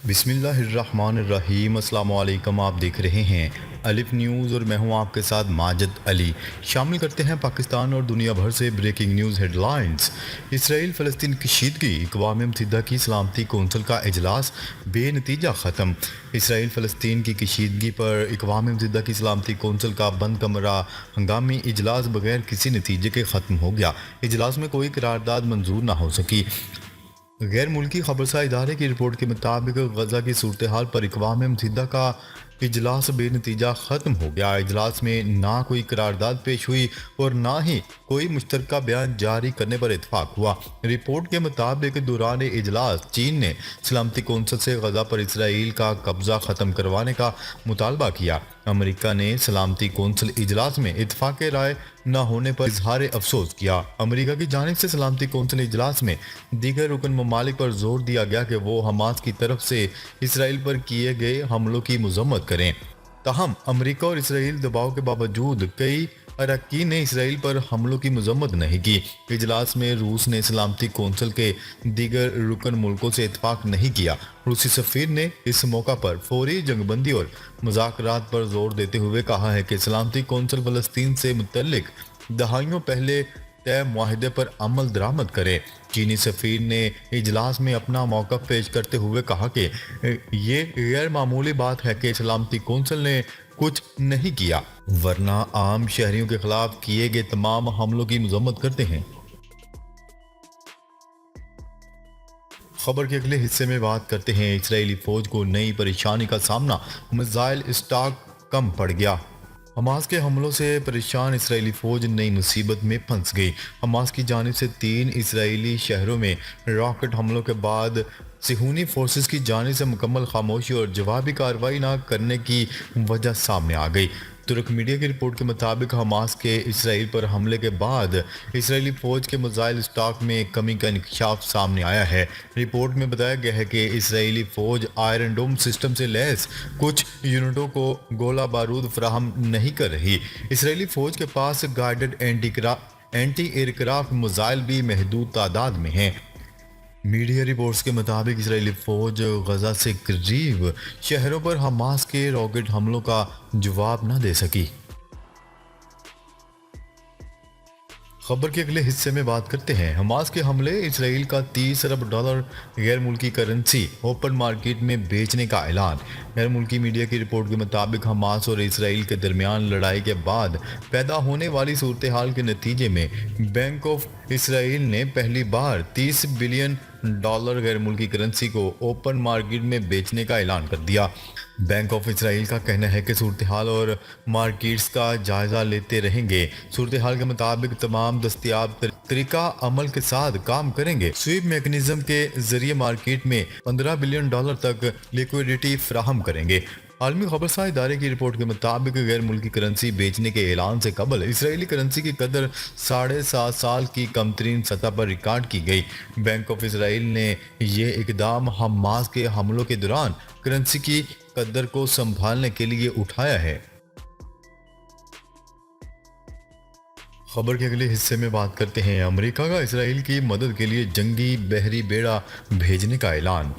بسم اللہ الرحمن الرحیم۔ السلام علیکم، آپ دیکھ رہے ہیں الف نیوز اور میں ہوں آپ کے ساتھ ماجد علی۔ شامل کرتے ہیں پاکستان اور دنیا بھر سے بریکنگ نیوز ہیڈ لائنز۔ اسرائیل فلسطین کشیدگی، اقوام متحدہ کی سلامتی کونسل کا اجلاس بے نتیجہ ختم۔ اسرائیل فلسطین کی کشیدگی پر اقوام متحدہ کی سلامتی کونسل کا بند کمرہ ہنگامی اجلاس بغیر کسی نتیجے کے ختم ہو گیا۔ اجلاس میں کوئی قرارداد منظور نہ ہو سکی۔ غیر ملکی خبرساں ادارے کی رپورٹ کے مطابق غزہ کی صورتحال پر اقوام متحدہ کا اجلاس بے نتیجہ ختم ہو گیا۔ اجلاس میں نہ کوئی قرارداد پیش ہوئی اور نہ ہی کوئی مشترکہ بیان جاری کرنے پر اتفاق ہوا۔ رپورٹ کے مطابق دوران اجلاس چین نے سلامتی کونسل سے غزہ پر اسرائیل کا قبضہ ختم کروانے کا مطالبہ کیا۔ امریکہ نے سلامتی کونسل اجلاس میں اتفاق رائے نہ ہونے پر اظہار افسوس کیا۔ امریکہ کی جانب سے سلامتی کونسل اجلاس میں دیگر رکن ممالک پر زور دیا گیا کہ وہ حماس کی طرف سے اسرائیل پر کیے گئے حملوں کی مذمت کریں۔ تاہم امریکہ اور اسرائیل دباؤ کے باوجود کئی اراکین نے اسرائیل پر حملوں کی مذمت نہیں کی۔ اجلاس میں روس نے سلامتی کونسل کے دیگر رکن ملکوں سے اتفاق نہیں کیا۔ روسی سفیر نے اس موقع پر فوری جنگ بندی اور مذاکرات پر زور دیتے ہوئے کہا ہے کہ سلامتی کونسل فلسطین سے متعلق دہائیوں پہلے طے معاہدے پر عمل درآمد کرے۔ چینی سفیر نے اجلاس میں اپنا موقف پیش کرتے ہوئے کہا کہ یہ غیر معمولی بات ہے کہ سلامتی کونسل نے کچھ نہیں کیا، ورنہ عام شہریوں کے خلاف کیے گئے تمام حملوں کی مذمت کرتے ہیں۔ خبر کے اگلے حصے میں بات کرتے ہیں اسرائیلی فوج کو نئی پریشانی کا سامنا، میزائل اسٹاک کم پڑ گیا۔ حماس کے حملوں سے پریشان اسرائیلی فوج نئی مصیبت میں پھنس گئی۔ حماس کی جانب سے 3 اسرائیلی شہروں میں راکٹ حملوں کے بعد صہیونی فورسز کی جانب سے مکمل خاموشی اور جوابی کارروائی نہ کرنے کی وجہ سامنے آ گئی۔ ترک میڈیا کی رپورٹ کے مطابق حماس کے اسرائیل پر حملے کے بعد اسرائیلی فوج کے میزائل اسٹاک میں کمی کا انکشاف سامنے آیا ہے۔ رپورٹ میں بتایا گیا ہے کہ اسرائیلی فوج آئرن ڈوم سسٹم سے لیس کچھ یونٹوں کو گولہ بارود فراہم نہیں کر رہی۔ اسرائیلی فوج کے پاس guided anti aircraft missile بھی محدود تعداد میں ہیں۔ میڈیا رپورٹس کے مطابق اسرائیلی فوج غزہ سے قریب شہروں پر حماس کے راکٹ حملوں کا جواب نہ دے سکی۔ خبر کے اگلے حصے میں بات کرتے ہیں حماس کے حملے، اسرائیل کا $30 ارب غیر ملکی کرنسی اوپن مارکیٹ میں بیچنے کا اعلان۔ غیر ملکی میڈیا کی رپورٹ کے مطابق حماس اور اسرائیل کے درمیان لڑائی کے بعد پیدا ہونے والی صورتحال کے نتیجے میں بینک آف اسرائیل نے پہلی بار $30 بلین غیر ملکی کرنسی کو اوپن مارکیٹ میں بیچنے کا اعلان کر دیا۔ بینک آف اسرائیل کا کہنا ہے کہ صورتحال اور مارکیٹس کا جائزہ لیتے رہیں گے۔ صورتحال کے مطابق تمام دستیاب طریقہ عمل کے ساتھ کام کریں گے۔ سویپ میکنزم کے ذریعے مارکیٹ میں $15 بلین تک لیکوئڈیٹی فراہم کریں گے۔ عالمی خبرساں ادارے کی رپورٹ کے مطابق غیر ملکی کرنسی بیچنے کے اعلان سے قبل اسرائیلی کرنسی کی قدر 7.5 سال کی کم ترین سطح پر ریکارڈ کی گئی۔ بینک آف اسرائیل نے یہ اقدام حماس کے حملوں کے دوران کرنسی کی قدر کو سنبھالنے کے لیے اٹھایا ہے۔ خبر کے اگلے حصے میں بات کرتے ہیں امریکہ کا اسرائیل کی مدد کے لیے جنگی بحری بیڑا بھیجنے کا اعلان۔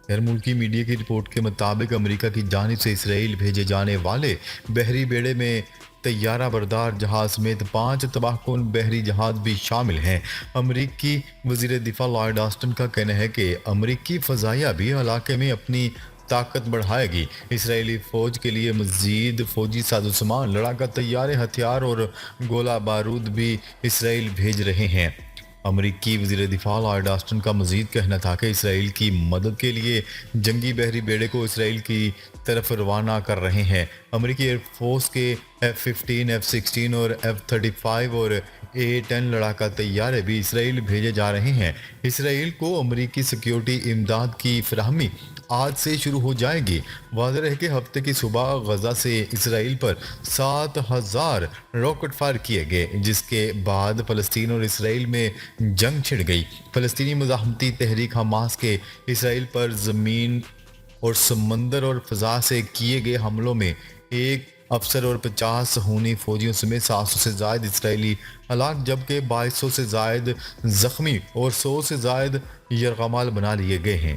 غیر ملکی میڈیا کی رپورٹ کے مطابق امریکہ کی جانب سے اسرائیل بھیجے جانے والے بحری بیڑے میں طیارہ بردار جہاز سمیت 5 تباہ کن بحری جہاز بھی شامل ہیں۔ امریکی وزیر دفاع لائیڈ آسٹن کا کہنا ہے کہ امریکی فضائیہ بھی علاقے میں اپنی طاقت بڑھائے گی۔ اسرائیلی فوج کے لیے مزید فوجی سازوسامان، لڑاکا طیارے، ہتھیار اور گولہ بارود بھی اسرائیل بھیج رہے ہیں۔ امریکی وزیر دفاع لائیڈ آسٹن کا مزید کہنا تھا کہ اسرائیل کی مدد کے لیے جنگی بحری بیڑے کو اسرائیل کی طرف روانہ کر رہے ہیں۔ امریکی ایئر فورس کے F-15، F-16 اور F-35 اور A-10 لڑاکا طیارے بھی اسرائیل بھیجے جا رہے ہیں۔ اسرائیل کو امریکی سیکیورٹی امداد کی فراہمی آج سے شروع ہو جائے گی۔ واضح ہے کہ ہفتے کی صبح غزہ سے اسرائیل پر 7,000 راکٹ فائر کیے گئے، جس کے بعد فلسطین اور اسرائیل میں جنگ چھڑ گئی۔ فلسطینی مزاحمتی تحریک حماس کے اسرائیل پر زمین اور سمندر اور فضا سے کیے گئے حملوں میں ایک افسر اور 50 صہیونی فوجیوں سمیت 700 سے زائد اسرائیلی ہلاک، جبکہ 2200 سے زائد زخمی اور 100 سے زائد یرغمال بنا لیے گئے ہیں۔